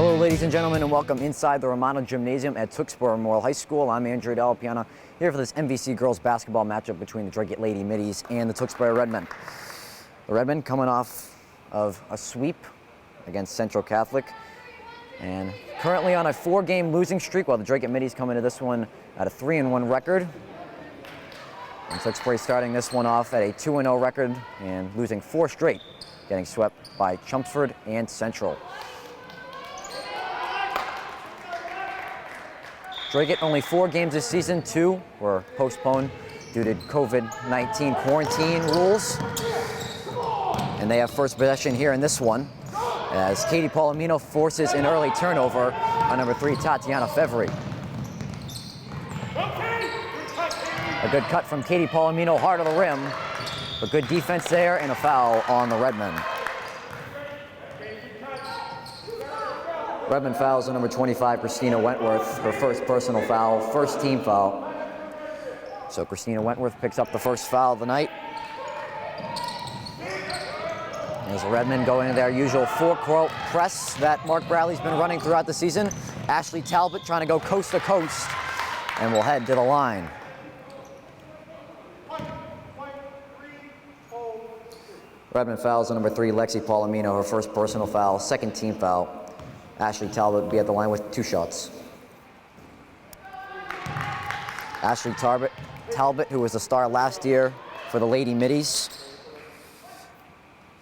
Hello, ladies and gentlemen, and welcome inside the Romano Gymnasium at Tewksboro Memorial High School. I'm Andrew Delapiana, here for this MVC girls basketball matchup between the Dracut Lady Middies and the Tewksboro Redmen. The Redmen coming off of a sweep against Central Catholic and currently on a 4-game losing streak, while the Dracut Middies come into this one at a 3-1 record. And Tewksboro starting this one off at a 2-0 record and losing 4 straight, getting swept by Chelmsford and Central. Dracut only 4 games this season, 2 were postponed due to COVID-19 quarantine rules. And they have first possession here in this one, as Katie Palomino forces an early turnover on number 3, Tatiana Fevry. A good cut from Katie Palomino, hard of the rim, but good defense there and a foul on the Redmen. Redmen fouls on number 25, Christina Wentworth, her first personal foul, first team foul. So Christina Wentworth picks up the first foul of the night. As the Redmen go into their usual 4-court press that Mark Bradley's been running throughout the season. Ashley Talbot trying to go coast to coast and will head to the line. Redmen fouls on number 3, Lexi Palomino, her first personal foul, second team foul. Ashley Talbot will be at the line with 2 shots. Ashley Talbot, who was a star last year for the Lady Middies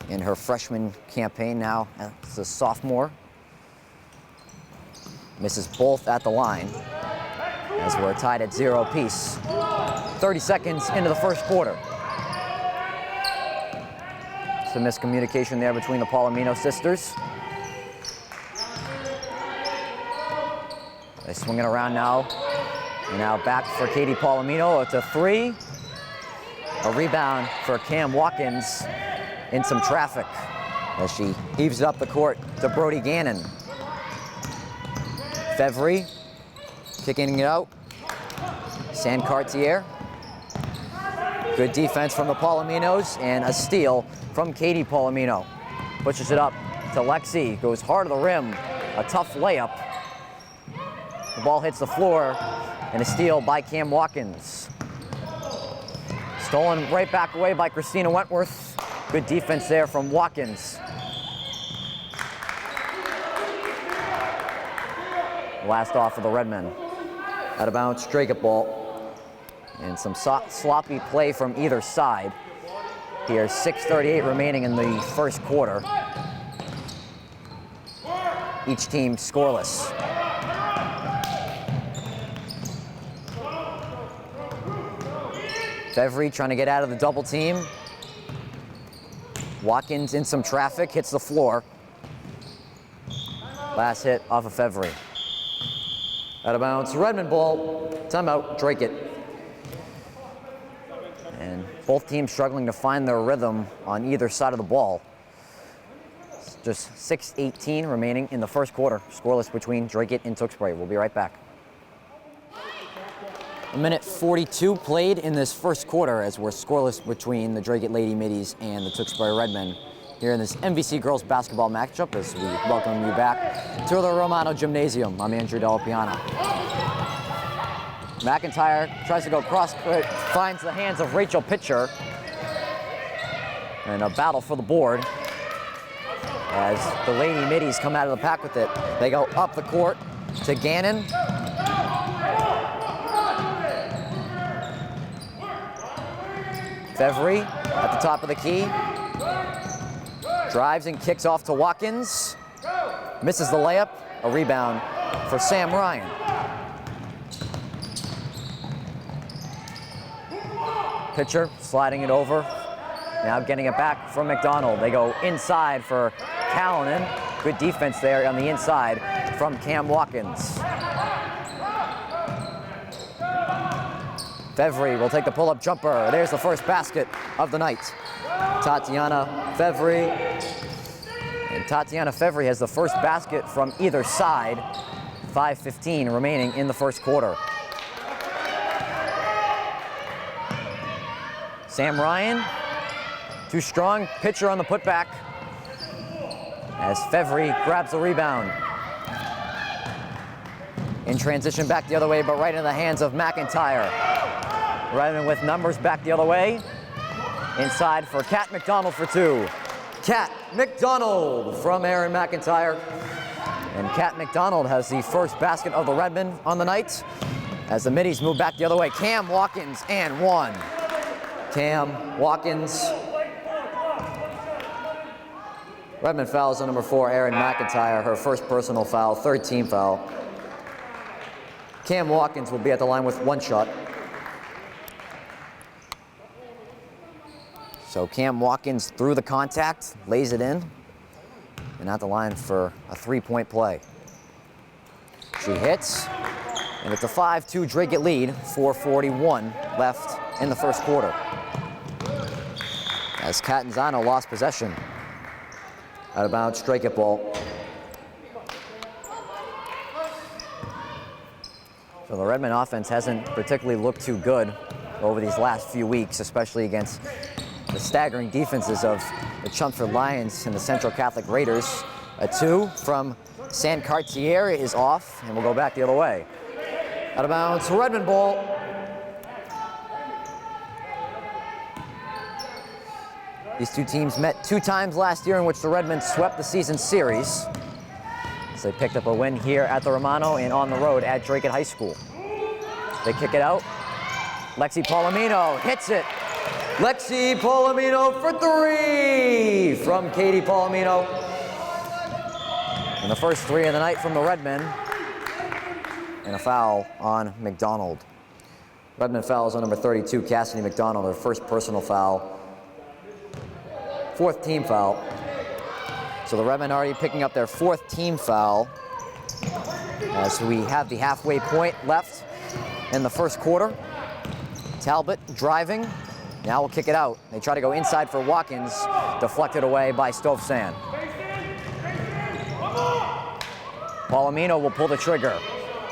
in her freshman campaign, now as a sophomore, misses both at the line as we're tied at 0 apiece. 30 seconds into the first quarter. Some miscommunication there between the Palomino sisters. They swing it around now. And now back for Katie Palomino. It's a 3. A rebound for Cam Watkins in some traffic as she heaves it up the court to Brody Gannon. Fevry kicking it out. San Cartier. Good defense from the Palominos and a steal from Katie Palomino. Pushes it up to Lexi. Goes hard to the rim. A tough layup. The ball hits the floor, and a steal by Cam Watkins. Stolen right back away by Christina Wentworth. Good defense there from Watkins. Last off of the Redmen. Out of bounds, Dracut ball. And some sloppy play from either side. Here's 6:38 remaining in the first quarter. Each team scoreless. Fevry trying to get out of the double team. Watkins in some traffic, hits the floor. Last hit off of Fevry. Out of bounds, Redmen ball. Timeout, Dracut. And both teams struggling to find their rhythm on either side of the ball. Just 6:18 remaining in the first quarter. Scoreless between Dracut and Tewksboro. We'll be right back. 1:42 played in this first quarter as we're scoreless between the Dracut Lady Middies and the Tewksboro Redmen here in this MVC girls basketball matchup as we welcome you back to the Romano Gymnasium. I'm Andrew Delapiana. McIntyre tries to go cross, finds the hands of Rachel Pitcher, and a battle for the board as the Lady Middies come out of the pack with it. They go up the court to Gannon. Fevry at the top of the key. Drives and kicks off to Watkins. Misses the layup. A rebound for Sam Ryan. Pitcher sliding it over. Now getting it back from McDonald. They go inside for Callanan. Good defense there on the inside from Cam Watkins. Fevry will take the pull-up jumper. There's the first basket of the night. Tatiana Fevry. And Tatiana Fevry has the first basket from either side. 5:15 remaining in the first quarter. Sam Ryan, too strong. Pitcher on the putback as Fevry grabs the rebound. In transition back the other way, but right in the hands of McIntyre. Redmond with numbers back the other way. Inside for Kat McDonald for two. Kat McDonald from Erin McIntyre. And Kat McDonald has the first basket of the Redmond on the night. As the Middies move back the other way, Cam Watkins and one. Cam Watkins. Redmond fouls on number 4, Erin McIntyre, her first personal foul, third team foul. Cam Watkins will be at the line with one shot. So Cam Watkins through the contact, lays it in, and at the line for a three-point play. She hits, and it's a 5-2 Dracut lead, 4:41 left in the first quarter. As Catanzano lost possession. Out of bounds, Dracut ball. So the Redmond offense hasn't particularly looked too good over these last few weeks, especially against the staggering defenses of the Chelmsford Lions and the Central Catholic Raiders. A two from San Cartier is off, and we'll go back the other way. Out of bounds, Redmond ball. These two teams met 2 times last year in which the Redmen swept the season series. So they picked up a win here at the Romano and on the road at Dracut High School. They kick it out. Lexi Palomino hits it. Lexi Palomino for 3 from Katie Palomino. And the first 3 of the night from the Redmen. And a foul on McDonald. Redmond fouls on number 32, Cassidy McDonald, her first personal foul. 4th team foul. So the Redmen already picking up their 4th team foul as we have the halfway point left in the first quarter. Talbot driving. Now we'll kick it out. They try to go inside for Watkins, deflected away by Stovsan. Palomino will pull the trigger.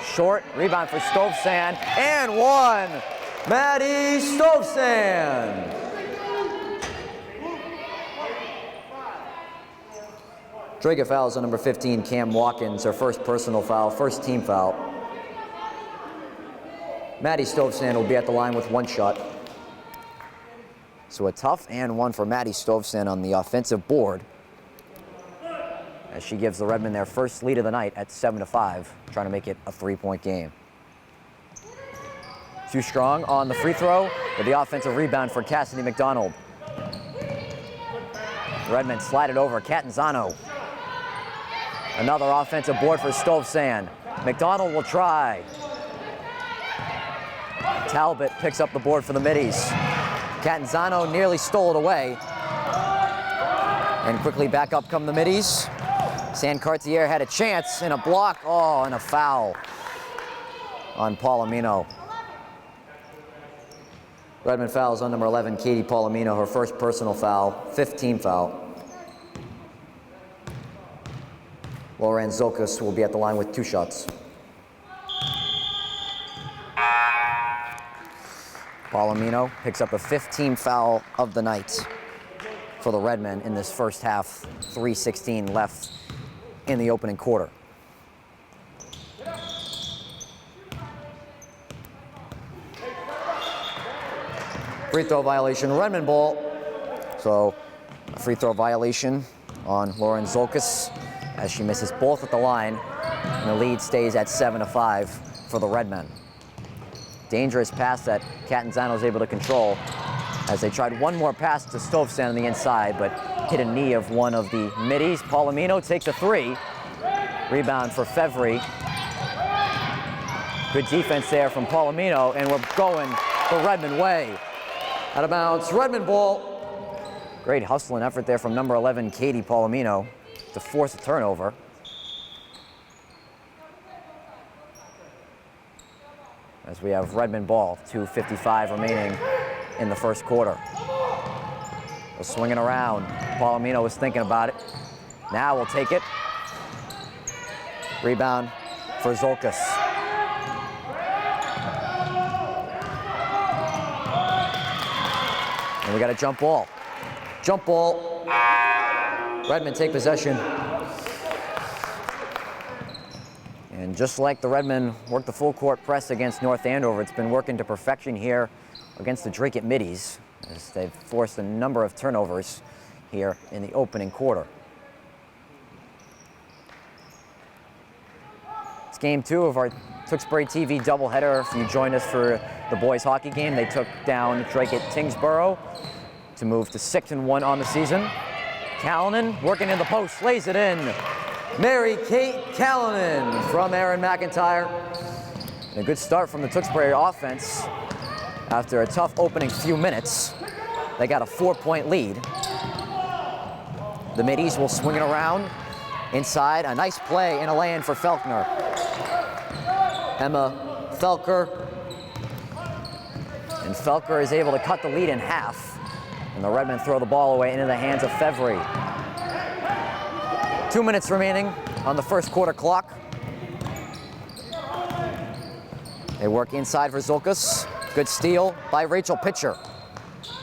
Short rebound for Stovsan, and one. Maddie Stovsan. Dracut fouls on number 15, Cam Watkins, her first personal foul, first team foul. Maddie Stovsan will be at the line with one shot. So a tough and one for Maddie Stovsan on the offensive board, as she gives the Redmen their first lead of the night at 7-5, trying to make it a 3-point game. Too strong on the free throw, but the offensive rebound for Cassidy McDonald. Redmen slide it over, Catanzano. Another offensive board for Stovsan. McDonald will try. Talbot picks up the board for the Middies. Catanzano nearly stole it away. And quickly back up come the Middies. San Cartier had a chance and a block. Oh, and a foul on Palomino. Redmond fouls on number 11, Katie Palomino, her first personal foul, 5th team foul. Lauren Zolkas will be at the line with 2 shots. Palomino picks up a 5th team foul of the night for the Redmen in this first half, 3:16 left in the opening quarter. Free throw violation, Redmond ball. So a free throw violation on Lauren Zolkas as she misses both at the line, and the lead stays at 7-5 for the Redmen. Dangerous pass that Catanzano is able to control as they tried one more pass to Stovsan on the inside, but hit a knee of one of the Middies. Palomino takes a 3. Rebound for Fevry. Good defense there from Palomino, and we're going the Redmond way. Out of bounds, Redmond ball. Great hustle and effort there from number 11, Katie Palomino, to force a turnover. As we have Redmond ball, 2:55 remaining in the first quarter. They're swinging around. Palomino was thinking about it. Now we'll take it. Rebound for Zolkas. And we got a jump ball. Jump ball. Redmond take possession. And And just like the Redmen worked the full court press against North Andover, it's been working to perfection here against the Dracut Middies, as they've forced a number of turnovers here in the opening quarter. It's game 2 of our Tewksbury TV doubleheader. If you joined us for the boys hockey game, they took down Dracut Tingsboro to move to 6-1 on the season. Callanan working in the post, lays it in. Mary Kate Callanan from Aaron McIntyre. And a good start from the Tewksbury offense. After a tough opening few minutes, they got a 4-point lead. The Middies will swing it around inside. A nice play in a lay-in for Felkner. Emma Felker. And Felker is able to cut the lead in half. And the Redmen throw the ball away into the hands of Fevry. 2 minutes remaining on the first quarter clock. They work inside for Zulkas. Good steal by Rachel Pitcher.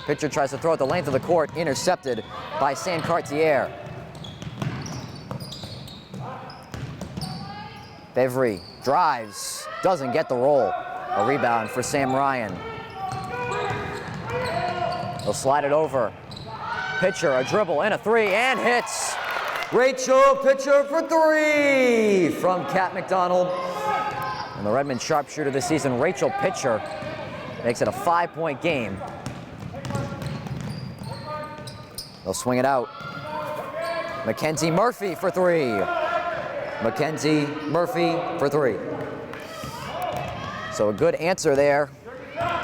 Pitcher tries to throw it the length of the court, intercepted by Saint-Cartier. Fevry drives, doesn't get the roll. A rebound for Sam Ryan. They'll slide it over. Pitcher, a dribble and a 3, and hits. Rachel Pitcher for 3 from Kat McDonald. And the Redmen sharpshooter this season, Rachel Pitcher, makes it a 5-point game. They'll swing it out. Mackenzie Murphy for 3. Mackenzie Murphy for 3. So a good answer there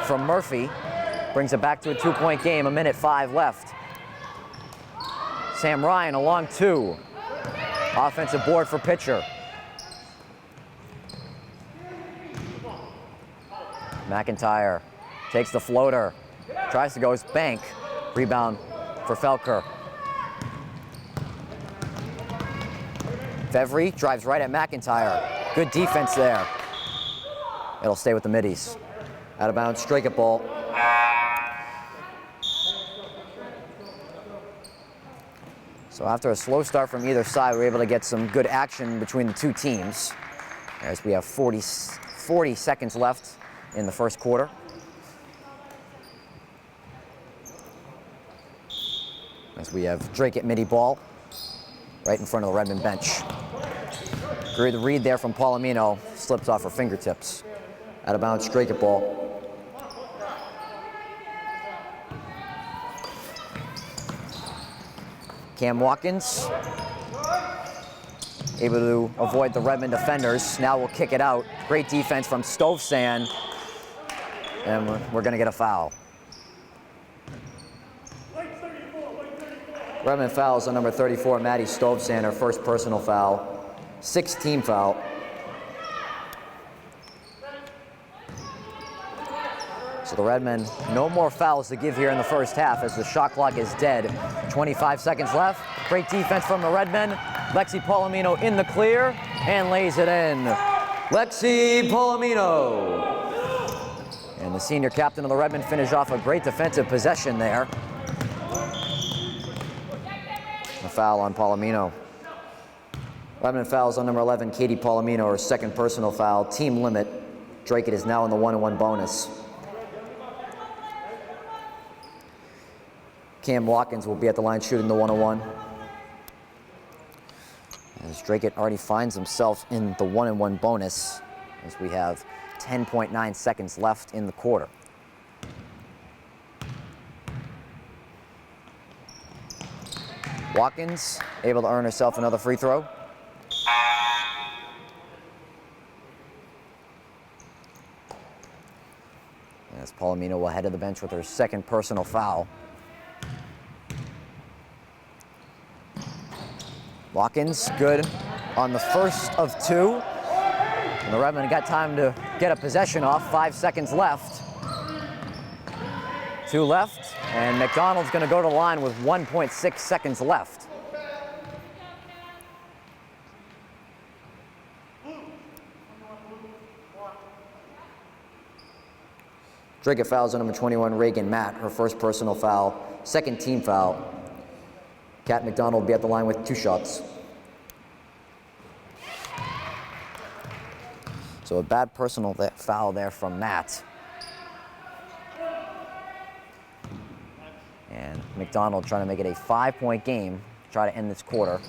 from Murphy. Brings it back to a 2-point game, 1:05 left. Sam Ryan along 2. Offensive board for Pitcher. McIntyre takes the floater. Tries to go his bank. Rebound for Felker. Fevry drives right at McIntyre. Good defense there. It'll stay with the Middies. Out of bounds, Dracut ball. So after a slow start from either side, we're able to get some good action between the two teams, as we have 40 seconds left in the first quarter. As we have Dracut Midi ball right in front of the Redmen bench. Good read there from Palomino, slips off her fingertips. Out of bounds, Dracut ball. Cam Watkins, able to avoid the Redmen defenders. Now we'll kick it out. Great defense from Stovesan, and we're going to get a foul. Redmen fouls on number 34, Maddie Stovesan, her first personal foul. 6th team foul. So the Redmen, no more fouls to give here in the first half as the shot clock is dead. 25 seconds left. Great defense from the Redmen. Lexi Palomino in the clear and lays it in. Lexi Palomino. And the senior captain of the Redmen finished off a great defensive possession there. A foul on Palomino. Redmen fouls on number 11, Katie Palomino, her second personal foul. Team limit. Dracut is now in the 1-1 bonus. Cam Watkins will be at the line shooting the 1-on-1. As Dracut already finds himself in the 1-on-1 bonus, as we have 10.9 seconds left in the quarter. Watkins able to earn herself another free throw. As Palomino will head to the bench with her second personal foul. Watkins, good on the first of 2. And the Redmen got time to get a possession off. 5 seconds left. 2 left, and McDonald's going to go to the line with 1.6 seconds left. Dracut fouls on number 21, Reagan Matt, her first personal foul, second team foul. Kat McDonald will be at the line with 2 shots. So a bad personal foul there from Matt. And McDonald trying to make it a 5-point game, try to end this quarter.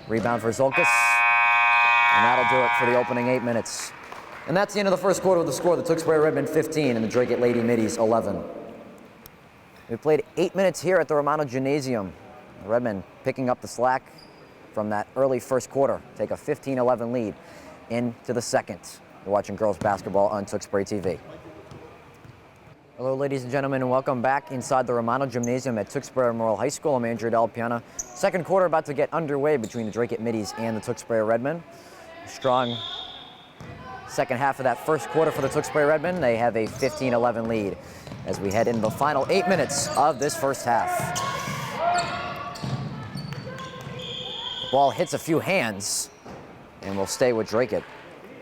Rebound for Zolkas, and that'll do it for the opening 8 minutes. And that's the end of the first quarter with the score. The Tewksbury Redmen 15 and the Dracut Lady Middies 11. We played 8 minutes here at the Romano Gymnasium. The Redmen picking up the slack from that early first quarter, take a 15-11 lead into the second. You're watching girls basketball on Tewksbury TV. Hello, ladies and gentlemen, and welcome back inside the Romano Gymnasium at Tewksbury Memorial High School. I'm Andrew Del Piana. Second quarter about to get underway between the Dracut Middies and the Tewksbury Redmen. Strong second half of that first quarter for the Tewksbury Redmen. They have a 15-11 lead as we head into the final 8 minutes of this first half. The ball hits a few hands and will stay with Dracut.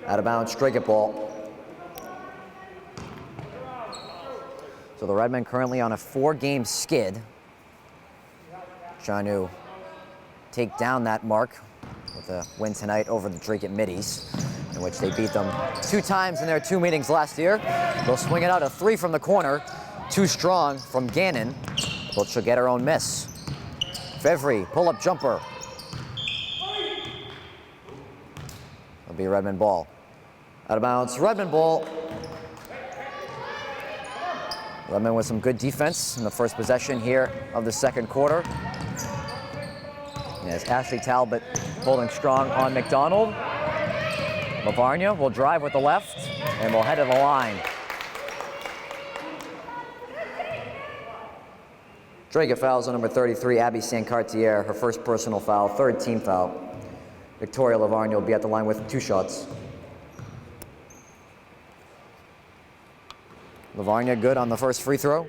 Out of bounds, Dracut ball. So the Redmen currently on a 4-game skid, trying to take down that mark with a win tonight over the Dracut Middies, in which they beat them 2 times in their 2 meetings last year. They'll swing it out, a 3 from the corner, too strong from Gannon, but she'll get her own miss. Fevry, pull-up jumper. It'll be a Redmen ball. Out of bounds, Redmen ball. Redmen with some good defense in the first possession here of the second quarter. As Ashley Talbot holding strong on McDonald. Lavarnia will drive with the left and will head to the line. Dracut fouls on number 33, Abby Sancartier, her first personal foul, 3rd team foul. Victoria Lavarnia will be at the line with 2 shots. Lavarnia good on the first free throw.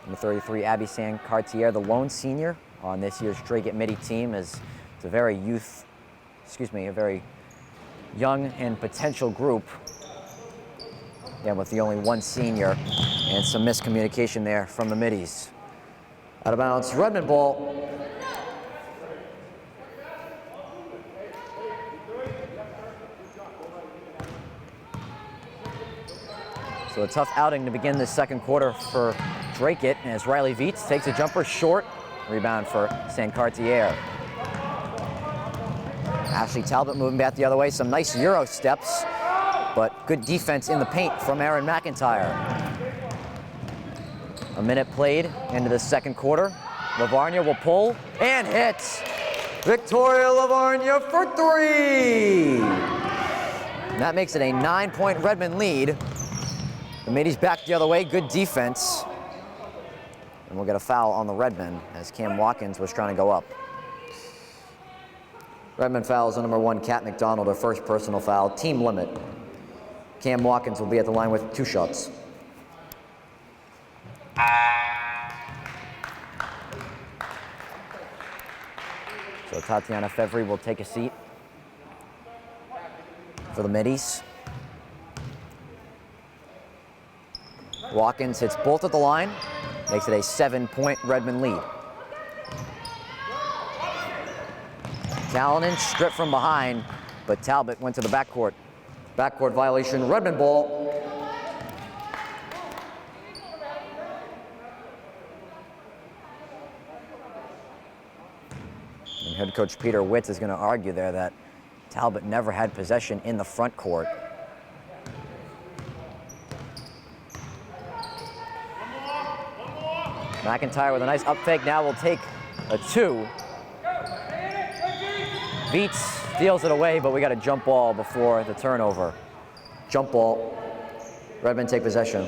Number 33, Abby Sancartier, the lone senior on this year's Dracut Midi team, is it's a very a very young and potential group. Yeah, with the only 1 senior and some miscommunication there from the Middies. Out of bounds, Redmen ball. So a tough outing to begin this second quarter for Dracut as Riley Viets takes a jumper short. Rebound for Sancartier. Ashley Talbot moving back the other way. Some nice Euro steps, but good defense in the paint from Aaron McIntyre. A minute played into the second quarter. Lavarnia will pull and hit. Victoria Lavarnia for 3. And that makes it a 9-point Redmen lead. The Middies back the other way, good defense. And we'll get a foul on the Redmen as Cam Watkins was trying to go up. Redmen fouls on number 1, Kat McDonald, her first personal foul, team limit. Cam Watkins will be at the line with 2 shots. So Tatiana Fevry will take a seat for the Middies. Watkins hits both at the line, makes it a 7-point Redmen lead. Callanan stripped from behind, but Talbot went to the backcourt. Backcourt violation, Redmen ball. And head coach Peter Witz is going to argue there that Talbot never had possession in the front court. McIntyre with a nice up fake now will take a 2. Viets steals it away, but we got a jump ball before the turnover. Jump ball. Redmen take possession.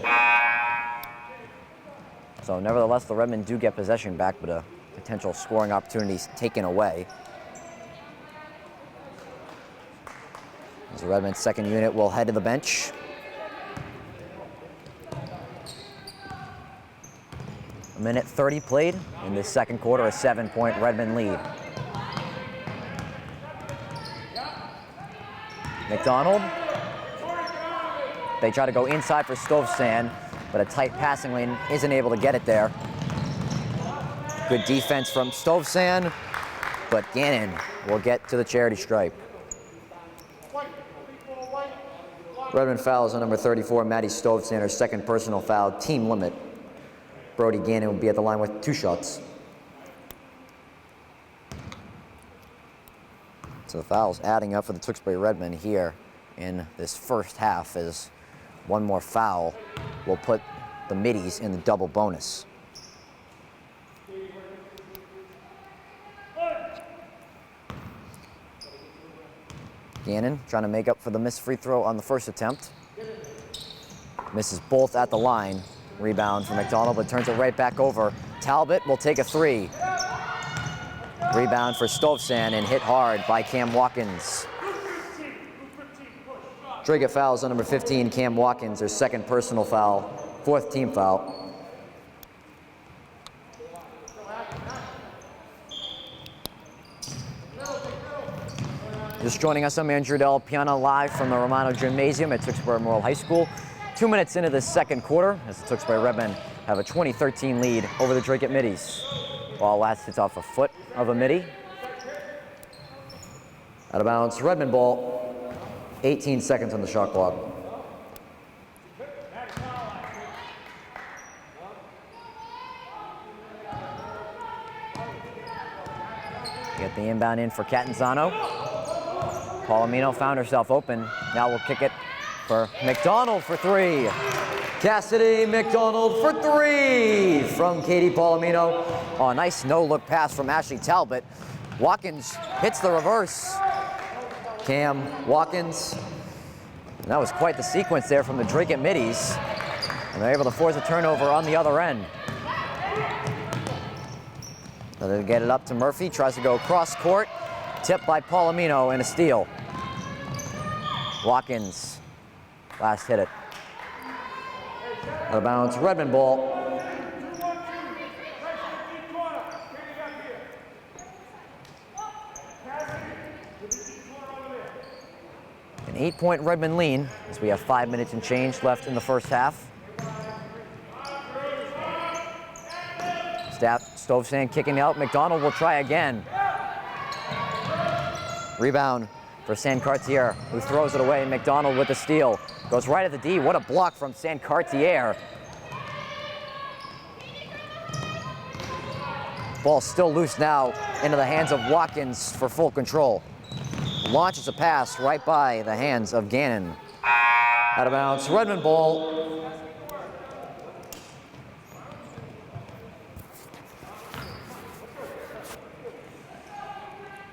So nevertheless, the Redmen do get possession back, but a potential scoring opportunities taken away. As the Redmen's second unit will head to the bench. A minute 30 played in this second quarter, a 7-point Redmen lead. McDonald. They try to go inside for Stovsand, but a tight passing lane isn't able to get it there. Good defense from Stovsand. but Gannon will get to the charity stripe. Redmond fouls on number 34, Maddie Stovsander, second personal foul, team limit. Brody Gannon will be at the line with 2 shots. So the fouls adding up for the Tewksbury Redmen here in this first half, as one more foul will put the Middies in the double bonus. Gannon trying to make up for the missed free throw on the first attempt. Misses both at the line. Rebound from McDonald, but turns it right back over. Talbot will take a 3. Rebound for Stovsand and hit hard by Cam Watkins. Dracut fouls on number 15, Cam Watkins, their second personal foul, 4th team foul. Just joining us, I'm Andrew Del Piana, live from the Romano Gymnasium at Tewksbury Memorial High School. 2 minutes into this second quarter, as the Tewksbury Redmen have a 20-13 lead over the Dracut Middies. Ball last hits off a foot of a Middie. Out of bounds, Redmond ball, 18 seconds on the shot clock. Get the inbound in for Catanzano. Palomino found herself open. Now we'll kick it for McDonald for 3. Cassidy McDonald for 3 from Katie Palomino. Oh, a nice no-look pass from Ashley Talbot. Watkins hits the reverse. Cam Watkins. And that was quite the sequence there from the Dracut Middies. And they're able to force a turnover on the other end. So they get it up to Murphy. Tries to go cross court. Tipped by Palomino and a steal. Watkins last hit it. Out of bounds, Redmond ball. An 8-point Redmond lead as we have 5 minutes and change left in the first half. Stovsand kicking out. McDonald will try again. Rebound for Sancartier, who throws it away. McDonald with the steal. Goes right at the D. What a block from Sancartier. Ball still loose now into the hands of Watkins for full control. Launches a pass right by the hands of Gannon. Out of bounds, Redmond ball.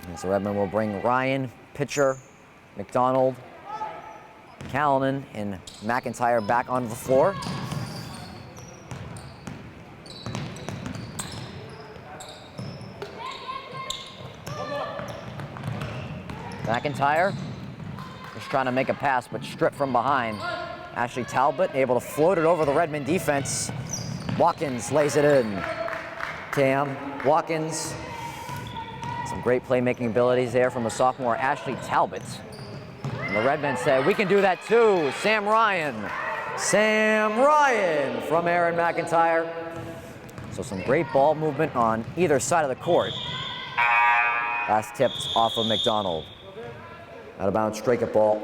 And so Redmond will bring Ryan, Pitcher, McDonald, Callanan, and McIntyre back onto the floor. McIntyre just trying to make a pass, but stripped from behind. Ashley Talbot able to float it over the Redmond defense. Watkins lays it in. Cam Watkins. Some great playmaking abilities there from the sophomore Ashley Talbot. And the Redmen say, we can do that too. Sam Ryan from Aaron McIntyre. So some great ball movement on either side of the court. Last tipped off of McDonald. Out of bounds, Dracut ball.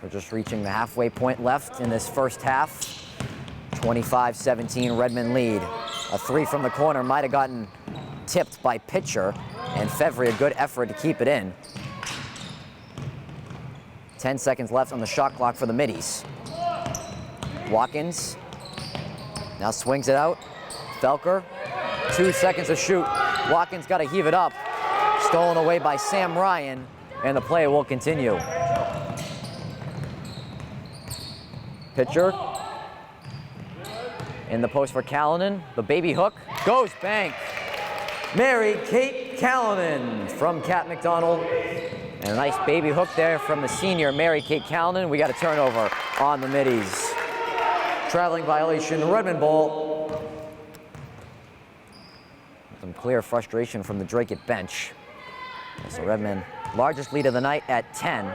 We're just reaching the halfway point left in this first half. 25-17 Redmond lead. A 3 from the corner might have gotten tipped by Pitcher, and Fevry a good effort to keep it in. 10 seconds left on the shot clock for the Middies. Watkins now swings it out. Felker, 2 seconds to shoot. Watkins got to heave it up. Stolen away by Sam Ryan, and the play will continue. Pitcher in the post for Callanan. The baby hook goes bank. Mary Kate Callanan from Kat McDonald. And a nice baby hook there from the senior Mary Kate Callanan. We got a turnover on the Middies. Traveling violation, Redmond ball. Some clear frustration from the Dracut bench. So Redmond, largest lead of the night at 10.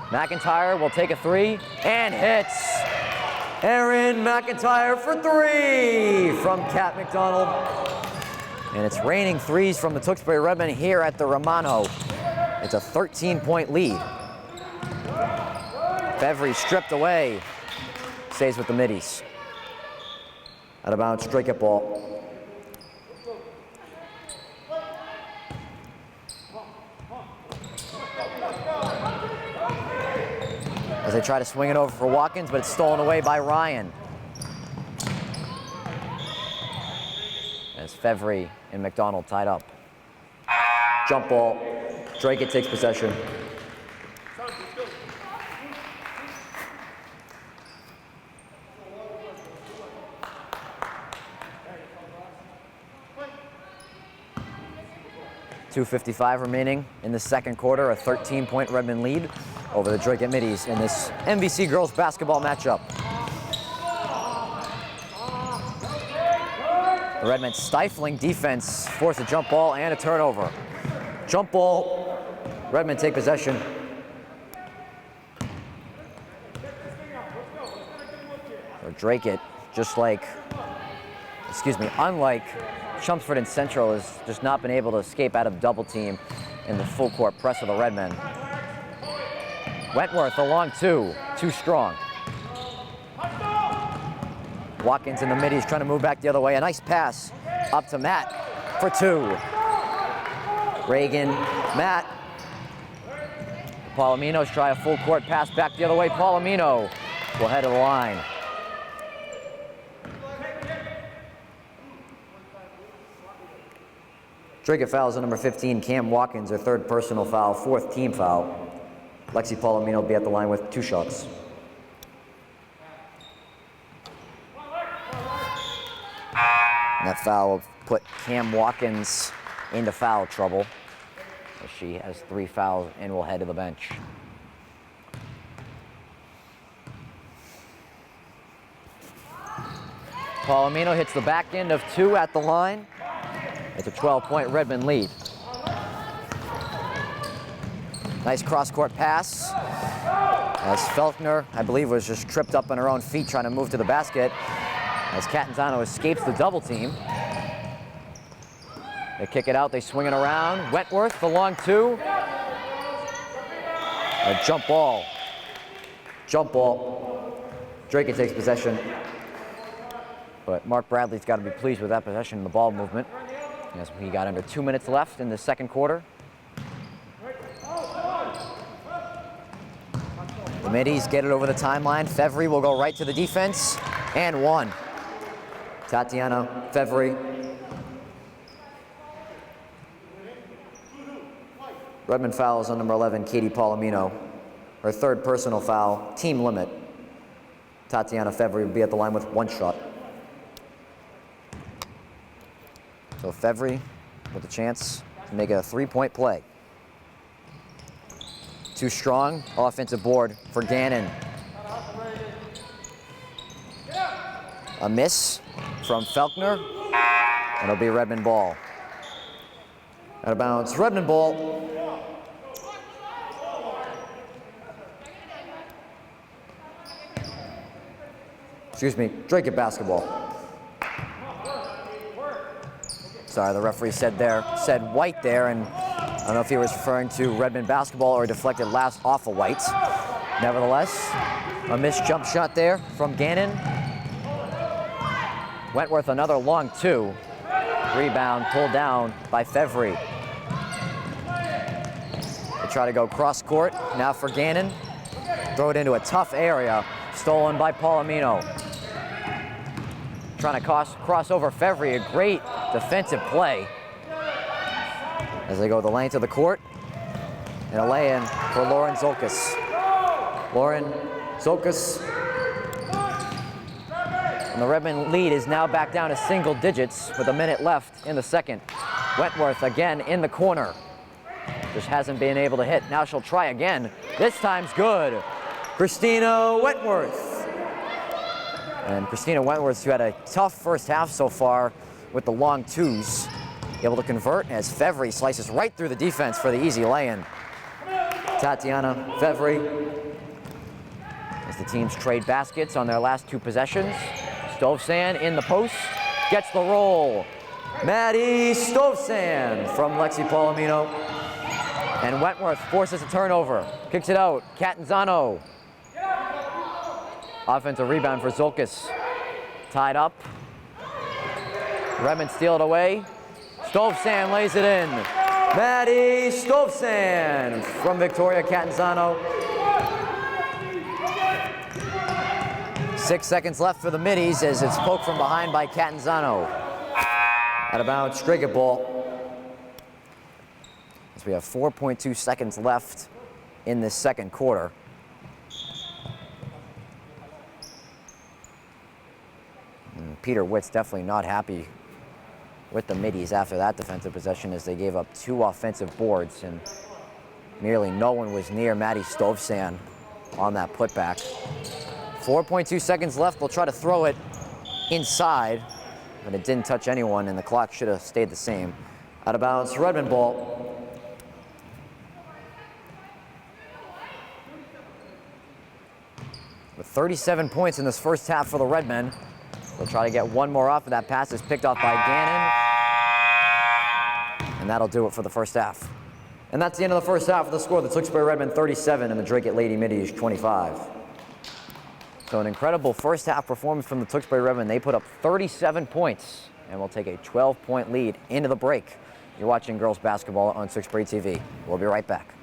McIntyre will take a 3 and hits. Erin McIntyre for three from Kat McDonald. And it's raining threes from the Tewksbury Redmen here at the Romano. It's a 13-point lead. Fevry stripped away, stays with the middies. Out of bounds, Dracut ball. As they try to swing it over for Watkins, but it's stolen away by Ryan. As Fevry and McDonald tied up. Jump ball. Dracut takes possession. .255 remaining in the second quarter, a 13-point Redmen lead over the Dracut Middies in this MVC girls basketball matchup. The Redmen stifling defense, force a jump ball and a turnover. Jump ball, Redmen take possession. For Dracut, unlike Chelmsford and Central, has just not been able to escape out of double team in the full court press of the Redmen. Wentworth along two, too strong. Watkins in the mid, he's trying to move back the other way. A nice pass up to Matt for two. Reagan, Matt. Palomino's try a full court pass back the other way. Palomino will head to the line. Dracut fouls on number 15, Cam Watkins, her third personal foul, fourth team foul. Lexi Palomino will be at the line with 2 shots. And that foul will put Cam Watkins into foul trouble, as she has 3 fouls and will head to the bench. Palomino hits the back end of 2 at the line. It's a 12-point Redmen lead. Nice cross-court pass. As Felkner, I believe, was just tripped up on her own feet trying to move to the basket. As Catanzano escapes the double team. They kick it out, they swing it around. Wentworth, the long 2. A jump ball. Jump ball. Dracut takes possession. But Mark Bradley's got to be pleased with that possession and the ball movement. As we got under 2 minutes left in the second quarter. The middies get it over the timeline. Fevry will go right to the defense, and 1. Tatiana Fevry. Redmen fouls on number 11, Katie Palomino. Her third personal foul, team limit. Tatiana Fevry will be at the line with 1 shot. So Fevry with a chance to make a 3-point play. Too strong, offensive board for Gannon. A miss from Felkner, and it'll be Redmen ball. Out of bounds, Redmen ball. Excuse me, Dracut basketball. Sorry, the referee said white there, and I don't know if he was referring to Redmen basketball or deflected last off of white. Nevertheless, a missed jump shot there from Gannon. Wentworth another long 2. Rebound pulled down by Fevry. They try to go cross court, now for Gannon. Throw it into a tough area, stolen by Palomino. Trying to cross over Fevry, a great defensive play. As they go the length of the court, and a lay-in for Lauren Zolkas. Lauren Zolkas. And the Redmen lead is now back down to single digits with a minute left in the second. Wentworth again in the corner. Just hasn't been able to hit. Now she'll try again. This time's good. Christina Wentworth. And Christina Wentworth, who had a tough first half so far with the long 2s, able to convert as Fevry slices right through the defense for the easy lay-in. Tatiana Fevry. as the teams trade baskets on their last two possessions. Stovsand in the post, gets the roll. Maddie Stovsand from Lexi Palomino. And Wentworth forces a turnover, kicks it out. Catanzano. Offensive rebound for Zolkis. Tied up. Redmond steal it away. Stovsand lays it in. Maddie Stovsand from Victoria Catanzano. 6 seconds left for the Middies as it's poked from behind by Catanzano. Out of bounds, Dracut ball. As we have 4.2 seconds left in this second quarter. And Peter Witt's definitely not happy with the Middies after that defensive possession, as they gave up 2 offensive boards and nearly no one was near Maddie Stovsand on that putback. 4.2 seconds left. They'll try to throw it inside, but it didn't touch anyone, and the clock should have stayed the same. Out of bounds, Redmond ball. With 37 points in this first half for the Redmen, they'll try to get one more off, and that pass is picked off by Gannon. And that'll do it for the first half. And that's the end of the first half of the score. The Tewksbury Redmen 37 and the Dracut Lady Middies 25. So an incredible first half performance from the Tewksbury Redmen. They put up 37 points and will take a 12-point lead into the break. You're watching girls basketball on Tewksbury TV. We'll be right back.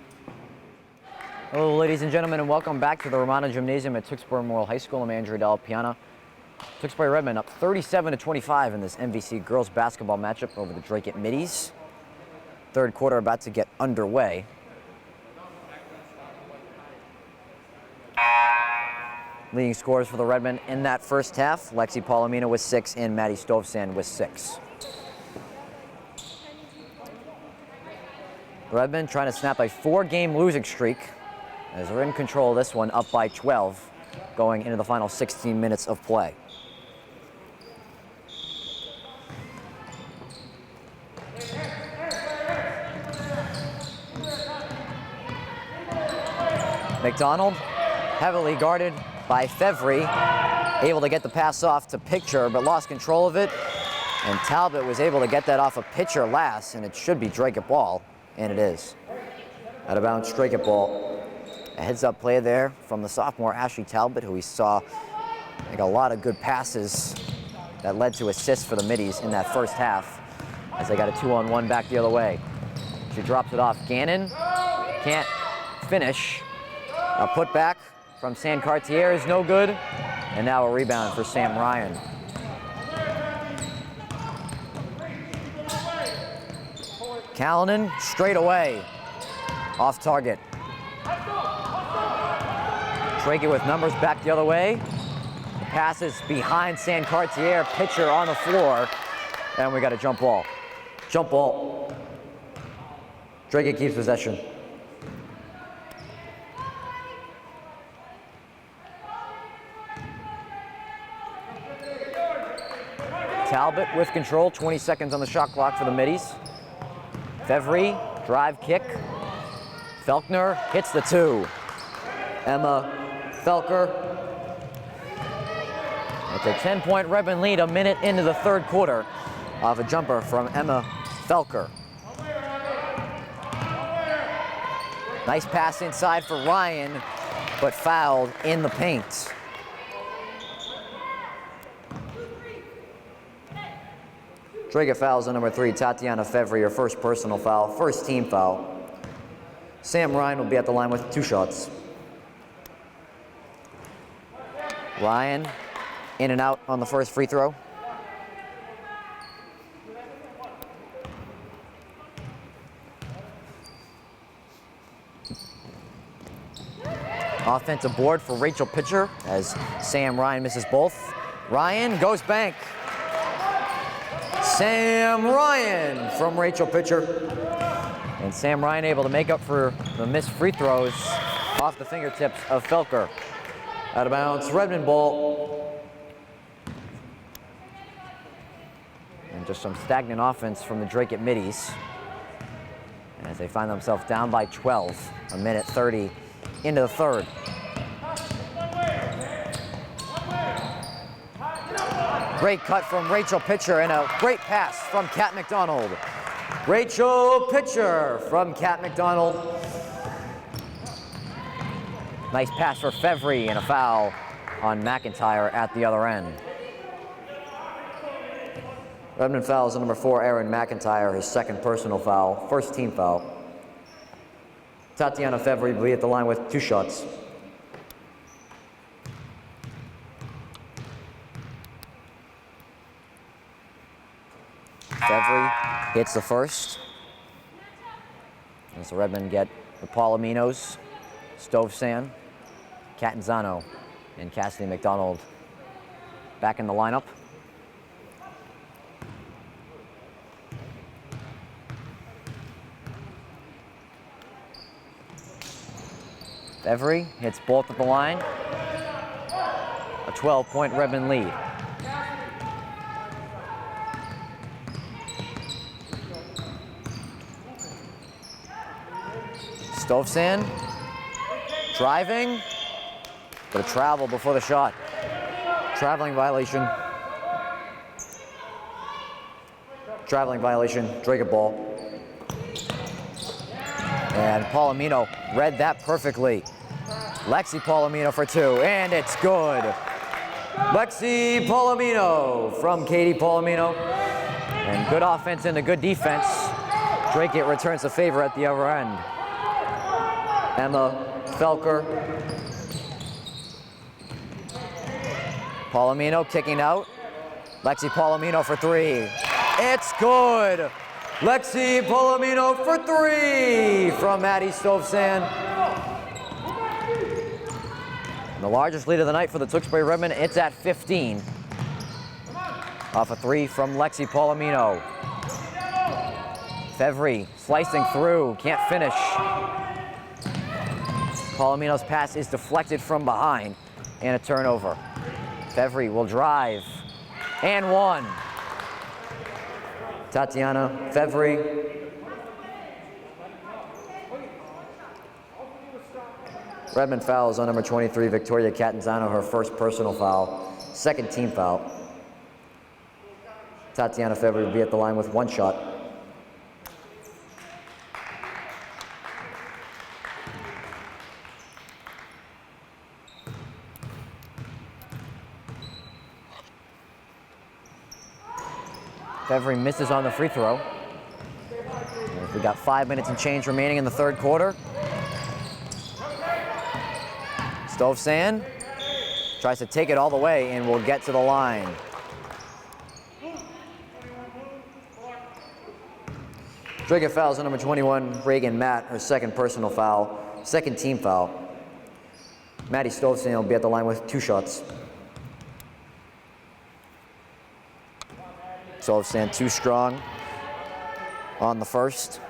Hello, ladies and gentlemen, and welcome back to the Romano Gymnasium at Tewksbury Memorial High School. I'm Andrew Del Piana. Tewksbury Redmen up 37-25 in this MVC girls basketball matchup over the Dracut Middies. Third quarter about to get underway. Leading scorers for the Redmen in that first half, Lexi Palomino with 6 and Maddie Stovsand with 6. The Redmen trying to snap a 4-game losing streak as they're in control of this one, up by 12, going into the final 16 minutes of play. McDonald, heavily guarded by Fevry, able to get the pass off to Pitcher, but lost control of it. And Talbot was able to get that off a Pitcher last, and it should be Dracut ball, and it is. Out of bounds, Dracut ball. A heads-up play there from the sophomore Ashley Talbot, who we saw make a lot of good passes that led to assists for the Middies in that first half, as they got a 2-on-1 back the other way. She drops it off. Gannon can't finish. A putback from San Cartier is no good. And now a rebound for Sam Ryan. Callanan straight away. Off target. Dracut with numbers back the other way. The pass is behind San Cartier. Pitcher on the floor. And we got a jump ball. Jump ball. Dracut keeps possession. Talbot with control, 20 seconds on the shot clock for the Middies. Fevry, drive kick. Felkner hits the 2. Emma Felker. It's a 10-point Redmond lead a minute into the third quarter off a jumper from Emma Felker. Nice pass inside for Ryan, but fouled in the paint. Dracut fouls on number 3, Tatiana Fevry, her first personal foul, first team foul. Sam Ryan will be at the line with 2 shots. Ryan in and out on the first free throw. Offensive board for Rachel Pitcher as Sam Ryan misses both. Ryan goes bank. Sam Ryan from Rachel Pitcher. And Sam Ryan able to make up for the missed free throws off the fingertips of Felker. Out of bounds, Redmond ball. And just some stagnant offense from the Dracut Middies as they find themselves down by 12, a minute 30 into the third. Great cut from Rachel Pitcher and a great pass from Kat McDonald. Rachel Pitcher from Kat McDonald. Nice pass for Fevry and a foul on McIntyre at the other end. Redmond fouls on number 4, Aaron McIntyre, his second personal foul, first team foul. Tatiana Fevry will be at the line with 2 shots. Fevry hits the first. And so Redmond get the Palominos, Stovsan, Catanzano, and Cassidy McDonald back in the lineup. Fevry hits both at the line. A 12-point Redmond lead. Stovsan driving, but a travel before the shot. Traveling violation. Traveling violation, Dracut ball. And Palomino read that perfectly. Lexi Palomino for 2, and it's good. Lexi Palomino from Katie Palomino. And good offense into good defense. Dracut returns the favor at the other end. Emma Felker. Palomino kicking out. Lexi Palomino for 3. It's good. Lexi Palomino for 3 from Maddie Stovsan. And the largest lead of the night for the Tewksbury Redmen, it's at 15. Off a 3 from Lexi Palomino. Fevry slicing through, can't finish. Palomino's pass is deflected from behind and a turnover. Fevry will drive and 1. Tatiana Fevry. Redmond fouls on number 23, Victoria Catanzano, her first personal foul, second team foul. Tatiana Fevry will be at the line with 1 shot. Fevry misses on the free throw. We got 5 minutes and change remaining in the third quarter. Stovsan tries to take it all the way and will get to the line. Dracut fouls on number 21, Reagan Matt, her second personal foul, second team foul. Maddie Stovsan will be at the line with 2 shots. Stovsan too strong on the first.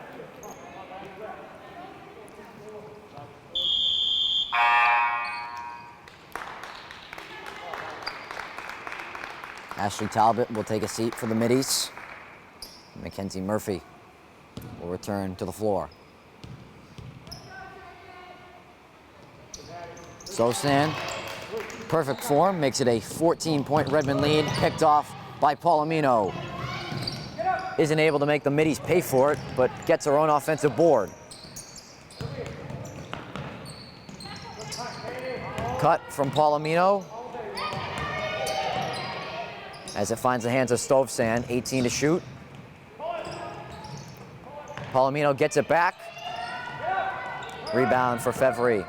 Ashley Talbot will take a seat for the middies. Mackenzie Murphy will return to the floor. Stovsan, perfect form, makes it a 14-point Redmond lead, picked off by Palomino. Isn't able to make the middies pay for it, but gets her own offensive board. Cut from Palomino. As it finds the hands of Stovsan, 18 to shoot. Palomino gets it back. Rebound for Fevry.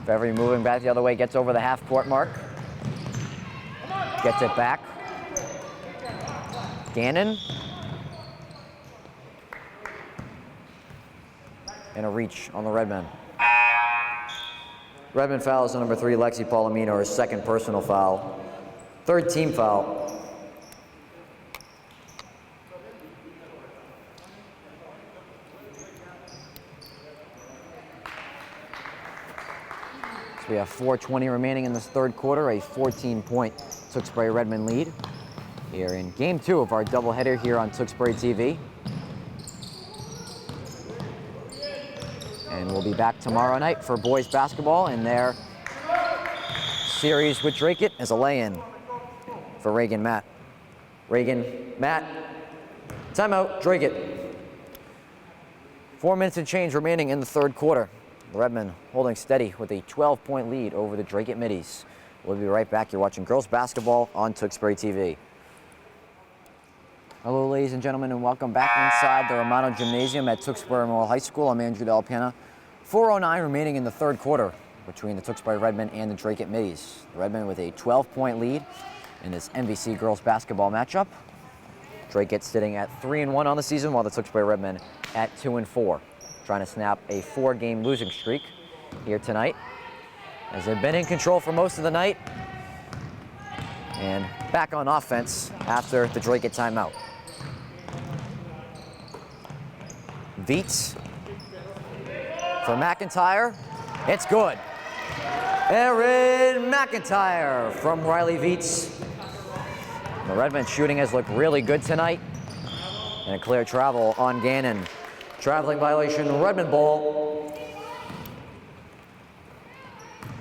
Fevry moving back the other way, gets over the half-court mark. Gets it back. Gannon. And a reach on the Redmen. Redmond fouls on number 3, Lexi Palomino, her second personal foul. Third team foul. So we have 4:20 remaining in this third quarter, a 14-point Tewksbury Redmond lead here in game 2 of our doubleheader here on Tewksbury TV. And we'll be back tomorrow night for boys basketball in their series with Dracut as a lay-in for Reagan Matt. Reagan Matt, timeout, Dracut. 4 minutes and change remaining in the third quarter. The Redmen holding steady with a 12-point lead over the Dracut Middies. We'll be right back. You're watching girls basketball on Tewksbury TV. Hello, ladies and gentlemen, and welcome back inside the Romano Gymnasium at Tewksbury Memorial High School. I'm Andrew Delpiana. 4:09 remaining in the third quarter between the Tewksbury Redmen and the Dracut Middies. The Redmen with a 12-point lead in this MVC girls basketball matchup. Dracut sitting at 3-1 on the season, while the Tewksbury Redmen at 2-4, trying to snap a 4-game losing streak here tonight, as they've been in control for most of the night and back on offense after the Dracut timeout. Veets for McIntyre. It's good. Erin McIntyre from Riley Veets. The Redmen shooting has looked really good tonight. And a clear travel on Gannon. Traveling violation, Redmond ball.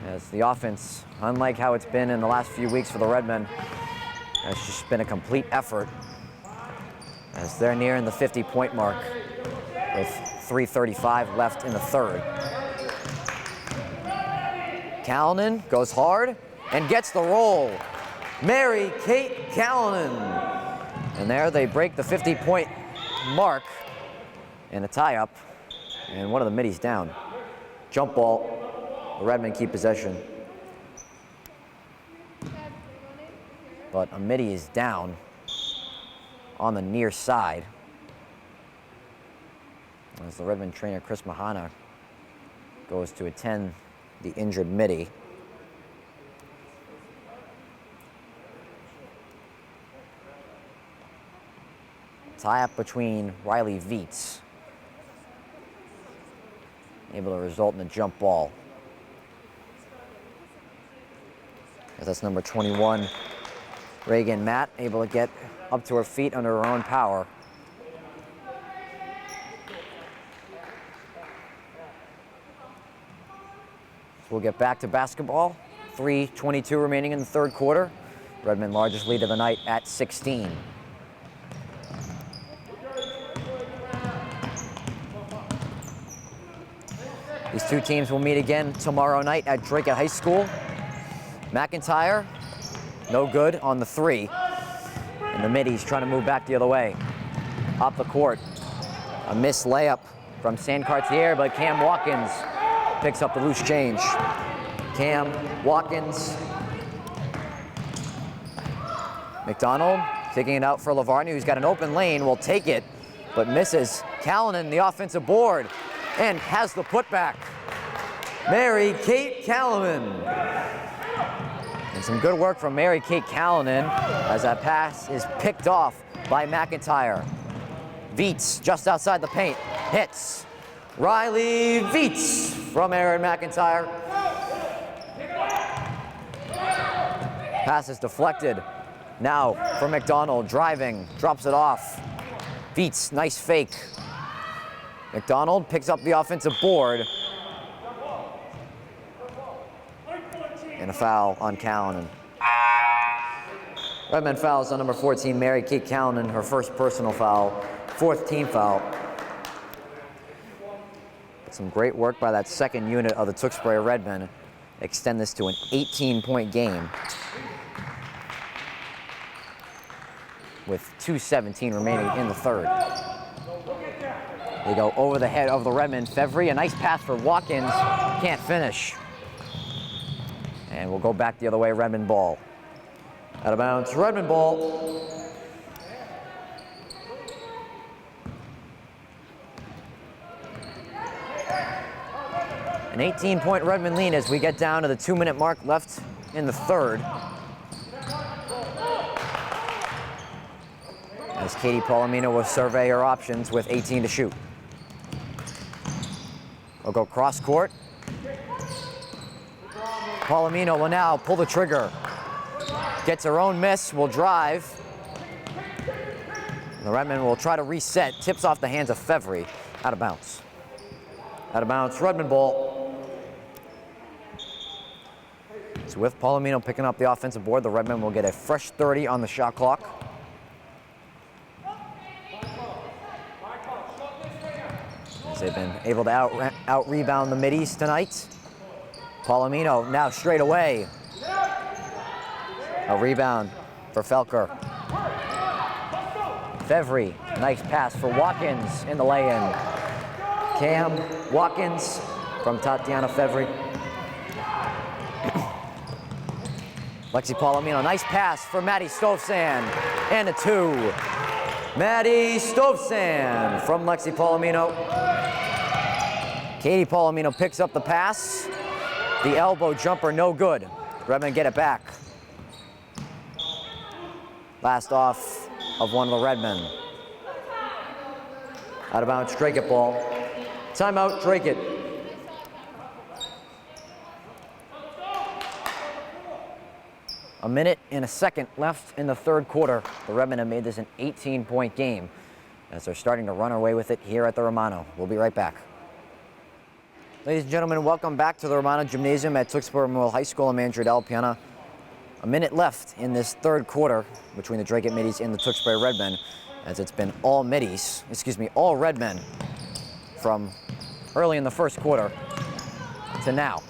As the offense, unlike how it's been in the last few weeks for the Redmen, has just been a complete effort as they're nearing the 50-point mark with 3:35 left in the third. Callanan goes hard and gets the roll. Mary Kate Callanan. And there they break the 50-point mark in a tie-up, and one of the middies down. Jump ball, the Redmen keep possession. But a middie is down on the near side, as the Redmen trainer Chris Mahana goes to attend the injured middie. Tie-up between Riley Veets, able to result in a jump ball. As that's number 21, Reagan Matt, able to get up to her feet under her own power. So we'll get back to basketball. 3:22 remaining in the third quarter. Redmen largest lead of the night at 16. These two teams will meet again tomorrow night at Dracut High School. McIntyre, no good on the three. And the middies trying to move back the other way. Up the court, a missed layup from San Cartier, but Cam Watkins picks up the loose change. Cam Watkins. McDonald taking it out for Lavarni, who's got an open lane, will take it, but misses. Callanan, the offensive board, and has the putback. Mary Kate Callanan. And some good work from Mary Kate Callanan as that pass is picked off by McIntyre. Veets just outside the paint, hits. Riley Veets from Erin McIntyre. Pass is deflected. Now for McDonald, driving, drops it off. Veets, nice fake. McDonald picks up the offensive board. And a foul on Callanan. Redmen fouls on number 14, Mary Kate Callanan, her first personal foul, fourth team foul. Some great work by that second unit of the Tewksbury Redmen. Extend this to an 18-point game with 2:17 remaining in the third. They go over the head of the Redmen. Fevry, a nice pass for Watkins, can't finish. And we'll go back the other way, Redmond ball. Out of bounds, Redmond ball. An 18-point Redmond lead as we get down to the 2-minute mark left in the third. As Katie Palomino will survey her options with 18 to shoot. We'll go cross court. Palomino will now pull the trigger. Gets her own miss, will drive. The Redmen will try to reset, tips off the hands of Fevry, out of bounds. Out of bounds, Redmond ball. So with Palomino picking up the offensive board, the Redmen will get a fresh 30 on the shot clock. As they've been able to out-rebound the middies tonight. Palomino now straight away. A rebound for Felker. Fevry, nice pass for Watkins in the lay-in. Cam Watkins from Tatiana Fevry. Lexi Palomino, nice pass for Maddie Stovsand, and a 2. Maddie Stovsand from Lexi Palomino. Katie Palomino picks up the pass. The elbow jumper, no good. Redmen get it back. Last off of one of the Redmen. Out of bounds, Dracut ball. Timeout, Dracut. A minute and a second left in the third quarter. The Redmen have made this an 18-point game as they're starting to run away with it here at the Romano. We'll be right back. Ladies and gentlemen, welcome back to the Romano Gymnasium at Tewksbury Memorial High School. I'm Andrew Delapiana. A minute left in this third quarter between the Dracut middies and the Tewksbury Redmen, as it's been all Redmen from early in the first quarter to now.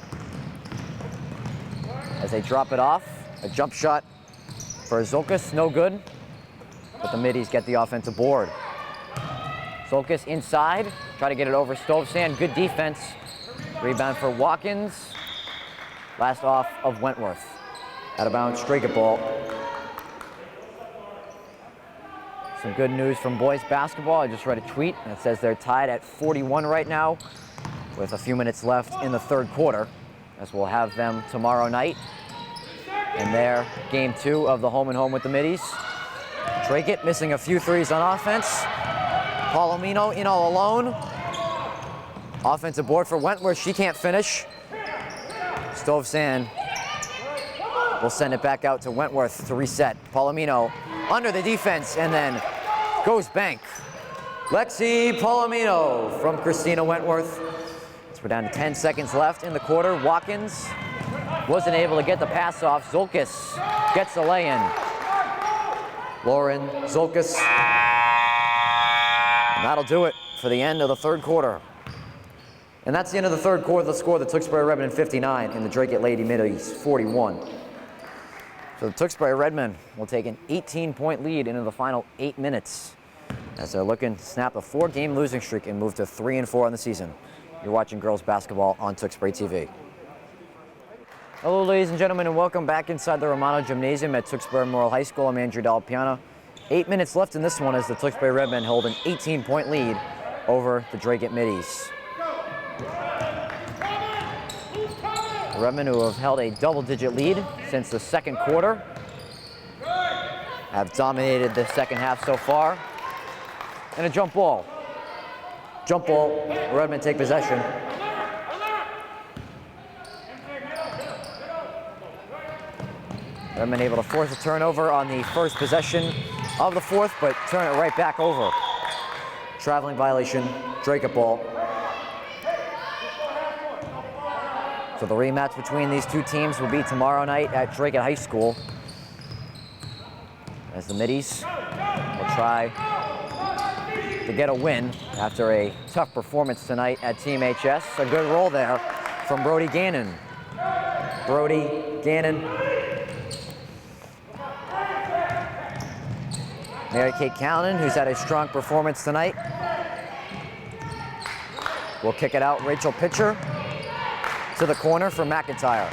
As they drop it off, a jump shot for Zolkas, no good, but the middies get the offensive board. Zolkas inside, try to get it over Stovsand, good defense. Rebound for Watkins. Last off of Wentworth. Out of bounds, Dracut ball. Some good news from boys basketball. I just read a tweet that says they're tied at 41 right now with a few minutes left in the third quarter, as we'll have them tomorrow night in their game 2 of the home and home with the middies. Dracut missing a few threes on offense. Palomino in all alone. Offensive board for Wentworth, she can't finish. Stovsand will send it back out to Wentworth to reset. Palomino under the defense and then goes bank. Lexi Palomino from Christina Wentworth. So we're down to 10 seconds left in the quarter. Watkins wasn't able to get the pass off. Zolkas gets the lay-in. Lauren Zolkas. And that'll do it for the end of the third quarter. And that's the end of the third quarter. The score, the Tewksbury Redmen 59 and the Dracut Lady Middies 41. So the Tewksbury Redmen will take an 18-point lead into the final 8 minutes as they're looking to snap a 4-game losing streak and move to 3-4 on the season. You're watching girls basketball on Tewksbury TV. Hello, ladies and gentlemen, and welcome back inside the Romano Gymnasium at Tewksbury Memorial High School. I'm Andrew Delapiana. 8 minutes left in this one as the Tewksbury Redmen hold an 18-point lead over the Dracut Middies. The Redmen, who have held a double-digit lead since the second quarter, have dominated the second half so far. And a jump ball. Jump ball, the Redmen take possession. Redmen able to force a turnover on the first possession of the fourth, but turn it right back over. Traveling violation, Dracut ball. So the rematch between these two teams will be tomorrow night at Dracut High School, as the middies will try to get a win after a tough performance tonight at TMHS. A good roll there from Brody Gannon. Brody Gannon. Mary Kate Callanan, who's had a strong performance tonight, will kick it out. Rachel Pitcher to the corner for McIntyre.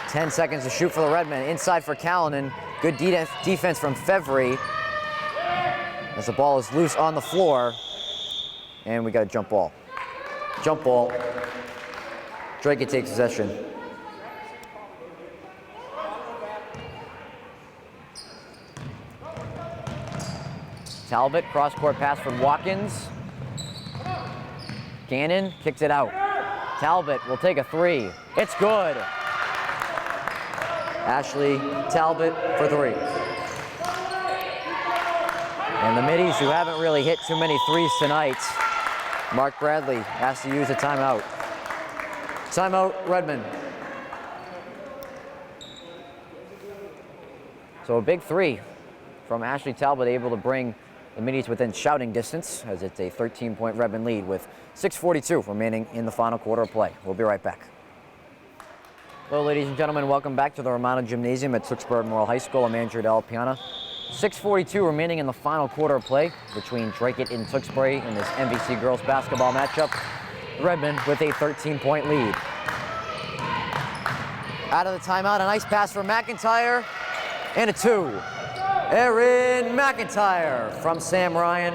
10 seconds to shoot for the Redmen. Inside for Callanan. Good defense from Fevry as the ball is loose on the floor. And we got a jump ball. Jump ball. Dracut takes possession. Talbot, cross-court pass from Watkins. Gannon kicks it out. Talbot will take a 3. It's good. Ashley Talbot for 3. And the middies, who haven't really hit too many threes tonight, Mark Bradley has to use a timeout. Timeout, Redmond. So a big three from Ashley Talbot, able to bring the Middies within shouting distance, as it's a 13-point Redmond lead with 6:42 remaining in the final quarter of play. We'll be right back. Hello, ladies and gentlemen. Welcome back to the Romano Gymnasium at Tewksbury Memorial High School. I'm Andrew Delapiana. 6:42 remaining in the final quarter of play between Dracut and Tewksbury in this MVC girls basketball matchup. Redmond with a 13-point lead. Out of the timeout, a nice pass from McIntyre, and a two. Erin McIntyre from Sam Ryan.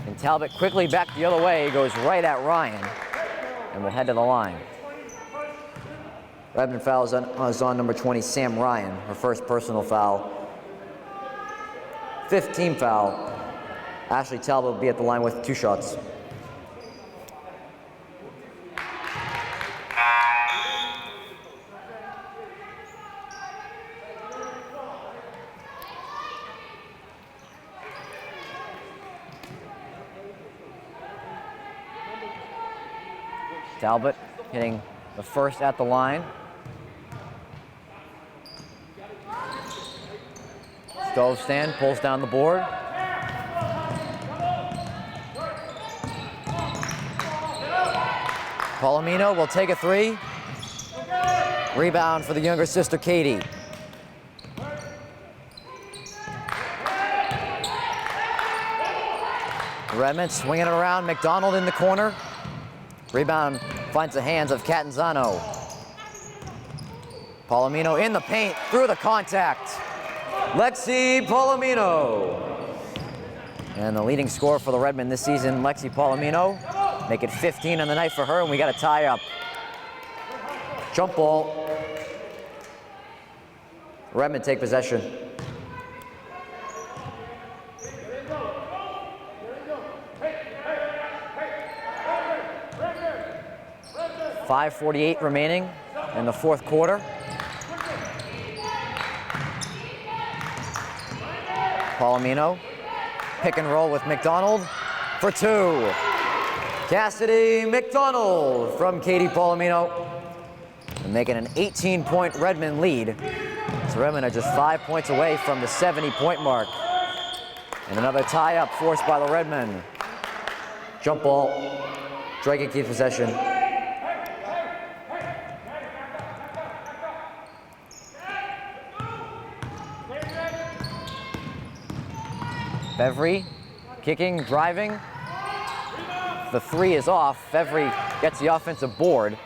And Talbot quickly back the other way, goes right at Ryan, and will head to the line. Redmond foul is on number 20, Sam Ryan, her first personal foul. 15th foul. Ashley Talbot will be at the line with 2 shots. Talbot hitting the first at the line. Stove stand, pulls down the board. Palomino will take a three. Rebound for the younger sister, Katie. Redmond swinging it around, McDonald in the corner. Rebound finds the hands of Catanzano. Palomino in the paint, through the contact. Lexi Palomino. And the leading scorer for the Redmond this season, Lexi Palomino. Make it 15 on the night for her, and we got a tie up. Jump ball. Redmond take possession. .5:48 remaining in the fourth quarter. Palomino, pick and roll with McDonald for 2. Cassidy McDonald from Katie Palomino, and making an 18-point Redmond lead. So Redmond are just 5 points away from the 70-point mark. And another tie-up forced by the Redmen. Jump ball. Dracut keeps possession. Fevry kicking, driving. The three is off. Fevry gets the offensive board.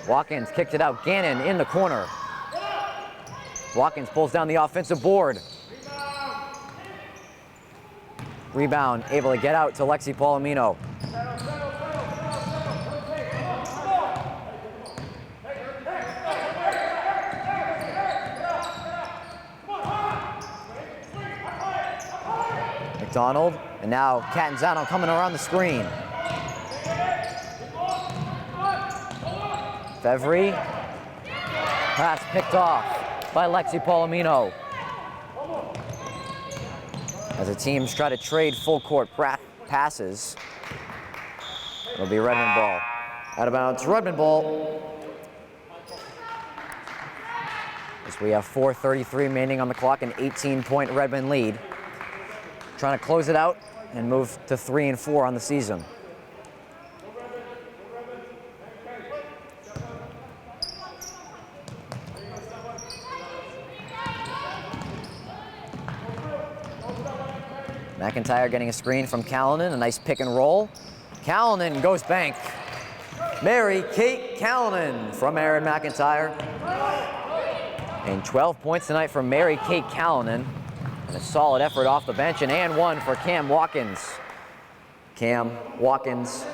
Watkins kicked it out. Gannon in the corner. Watkins pulls down the offensive board. Rebound, able to get out to Lexi Palomino. McDonald, and now Catanzano coming around the screen. Fevry, pass picked off by Lexi Palomino. As the teams try to trade full court passes, it'll be Redmond ball. Out of bounds, Redmond ball. As we have 4:33 remaining on the clock, an 18-point Redmond lead. Trying to close it out and move to 3-4 on the season. McIntyre getting a screen from Callanan, a nice pick and roll. Callanan goes bank. Mary Kate Callanan from Erin McIntyre. And 12 points tonight from Mary Kate Callanan. And a solid effort off the bench, and one for Cam Watkins. Cam Watkins.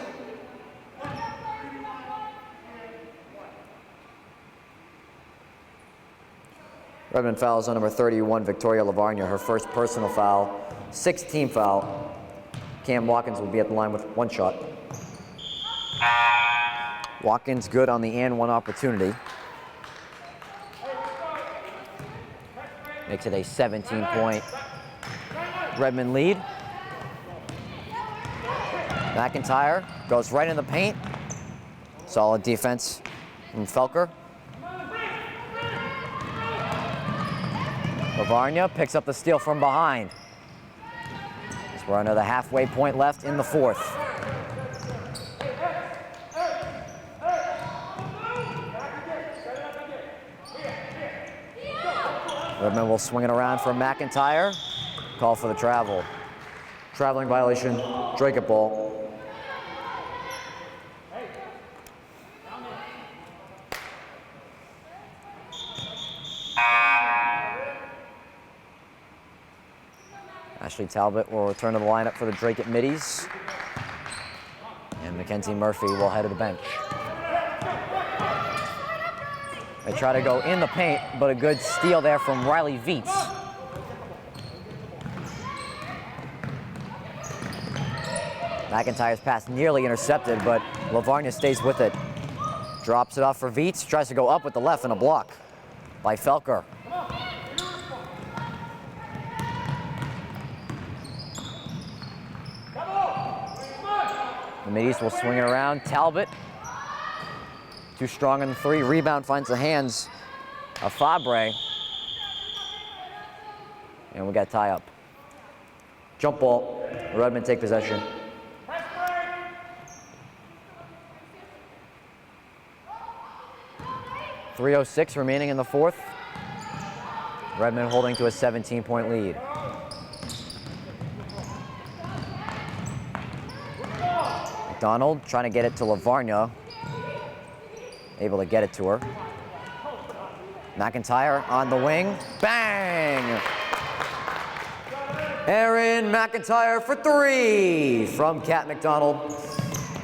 Redmond fouls on number 31, Victoria Lavarnia, her first personal foul. 16th foul. Cam Watkins will be at the line with 1 shot. Watkins good on the one opportunity. Makes it a 17-point Redmond lead. McIntyre goes right in the paint. Solid defense from Felker. Lavarnia picks up the steal from behind. As we're under the halfway point left in the fourth. Redmond will swing it around for McIntyre. Call for the travel. Traveling violation, Dracut ball. Ashley Talbot will return to the lineup for the Dracut middies. And Mackenzie Murphy will head to the bench. They try to go in the paint, but a good steal there from Riley Viets. McIntyre's pass nearly intercepted, but Lavarnia stays with it. Drops it off for Viets, tries to go up with the left and a block by Felker. The middies will swing it around. Talbot, too strong in the three. Rebound finds the hands of Fabre. And we got tie up. Jump ball. Redmond take possession. .306 remaining in the fourth. Redmond holding to a 17-point lead. McDonald trying to get it to Lavarnia. Able to get it to her. McIntyre on the wing. Bang! Erin McIntyre for three from Kat McDonald.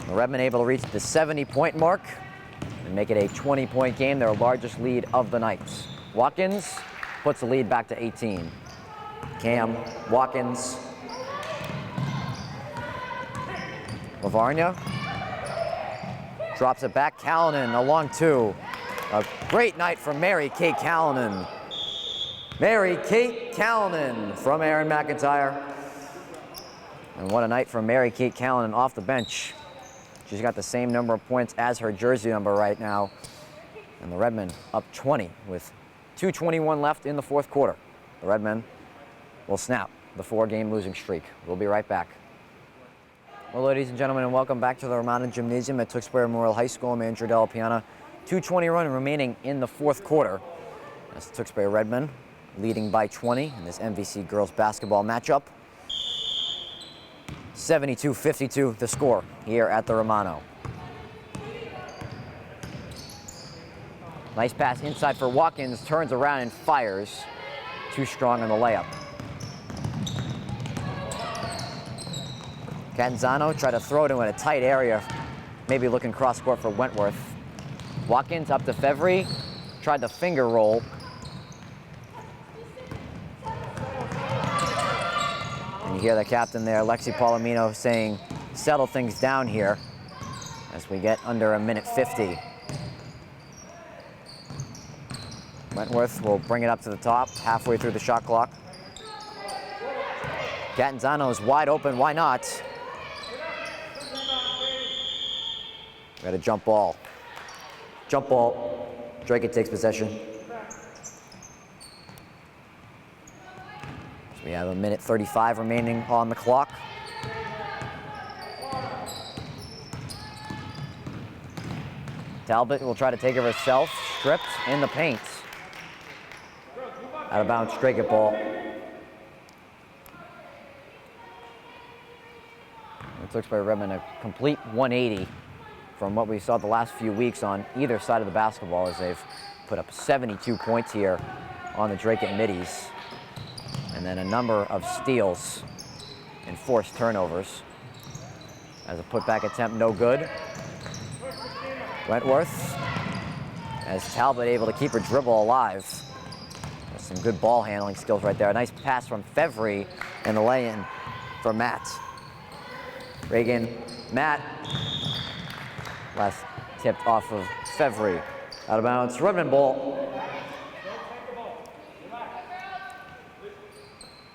The Redmond able to reach the 70-point mark and make it a 20-point game, their largest lead of the night. Watkins puts the lead back to 18. Cam, Watkins. Lavarnia drops it back. Callanan along two. A great night from Mary Kate Callanan. Mary Kate Callanan from Erin McIntyre. And what a night from Mary Kate Callanan off the bench. She's got the same number of points as her jersey number right now. And the Redmen up 20 with 2:21 left in the fourth quarter. The Redmen will snap the 4-game losing streak. We'll be right back. Well, ladies and gentlemen, and welcome back to the Romano Gymnasium at Tewksbury Memorial High School. I'm Andrew Della Piana. 2:20 run remaining in the fourth quarter. That's the Tewksbury Redmen leading by 20 in this MVC girls basketball matchup. 72-52 the score here at the Romano. Nice pass inside for Watkins, turns around and fires. Too strong on the layup. Catanzano tried to throw it in a tight area, maybe looking cross court for Wentworth. Watkins up to Fevry, tried the finger roll. And you hear the captain there, Lexi Palomino, saying, settle things down here as we get under a minute 50. Wentworth will bring it up to the top, halfway through the shot clock. Catanzano is wide open, why not? Got a jump ball. Jump ball. Dracut takes possession. So we have a minute 35 remaining on the clock. Talbot will try to take it herself. Stripped in the paint. Out of bounds, Dracut ball. It looks by Redmond a complete 180 from what we saw the last few weeks on either side of the basketball, as they've put up 72 points here on the Dracut middies. And then a number of steals and forced turnovers. As a putback attempt, no good. Wentworth, as Talbot able to keep her dribble alive. There's some good ball handling skills right there. A nice pass from Fevry and the lay-in for Matt. Reagan, Matt. Last tipped off of Fevry. Out of bounds, Redmond ball.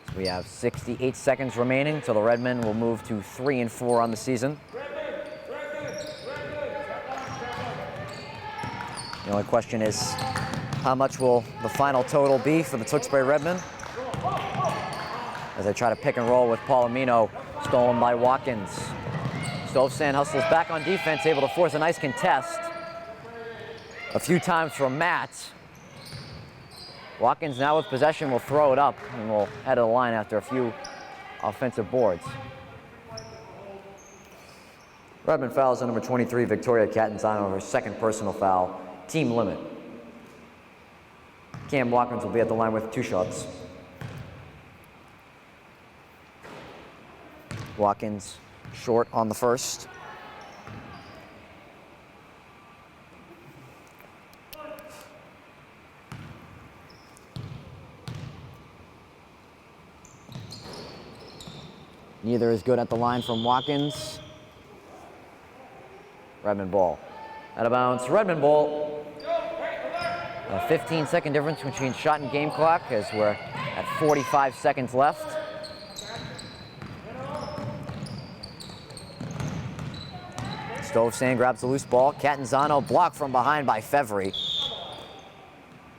So we have 68 seconds remaining till the Redmen will move to 3-4 on the season. The only question is, how much will the final total be for the Tewksbury Redmen? As they try to pick and roll with Palomino, stolen by Watkins. Stovsand hustles back on defense, able to force a nice contest. A few times from Matt. Watkins now with possession will throw it up and will head to the line after a few offensive boards. Redmond fouls on number 23, Victoria Catanzano, her second personal foul, team limit. Cam Watkins will be at the line with 2 shots. Watkins short on the first. Neither is good at the line from Watkins. Redmond ball. Out of bounds, Redmond ball. A 15-second difference between shot and game clock as we're at 45 seconds left. Stovsand grabs the loose ball. Catanzano blocked from behind by Fevry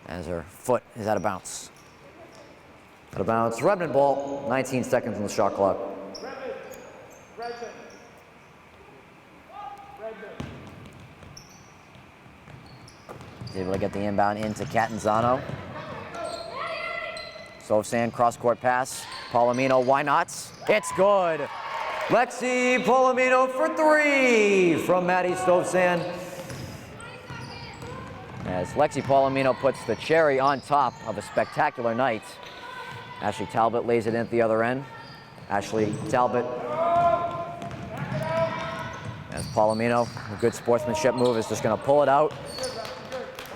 as her foot is out of bounds. Out of bounds, Redmond ball. 19 seconds on the shot clock. He's able to get the inbound into Catanzano. Stovsand cross-court pass. Palomino, why not? It's good. Lexi Palomino for 3 from Maddie Stovsand. As Lexi Palomino puts the cherry on top of a spectacular night. Ashley Talbot lays it in at the other end. Ashley Talbot. As Palomino, a good sportsmanship move, is just going to pull it out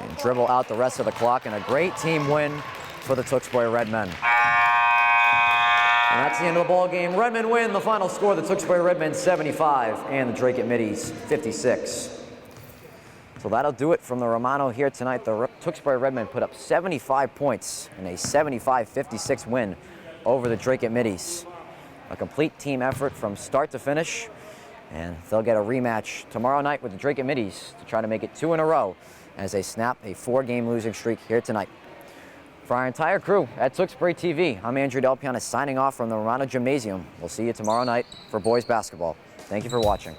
and dribble out the rest of the clock, and a great team win for the Tewksbury Redmen. And that's the end of the ball game. Redmen win. The final score: the Tewksbury Redmen 75 and the Dracut Middies 56. So that'll do it from the Romano here tonight. The Tewksbury Redmen put up 75 points in a 75-56 win over the Dracut Middies. A complete team effort from start to finish, and they'll get a rematch tomorrow night with the Dracut Middies to try to make it 2 in a row as they snap a 4-game losing streak here tonight. For our entire crew at Tewksbury TV, I'm Andrew Del Piana signing off from the Romano Gymnasium. We'll see you tomorrow night for boys basketball. Thank you for watching.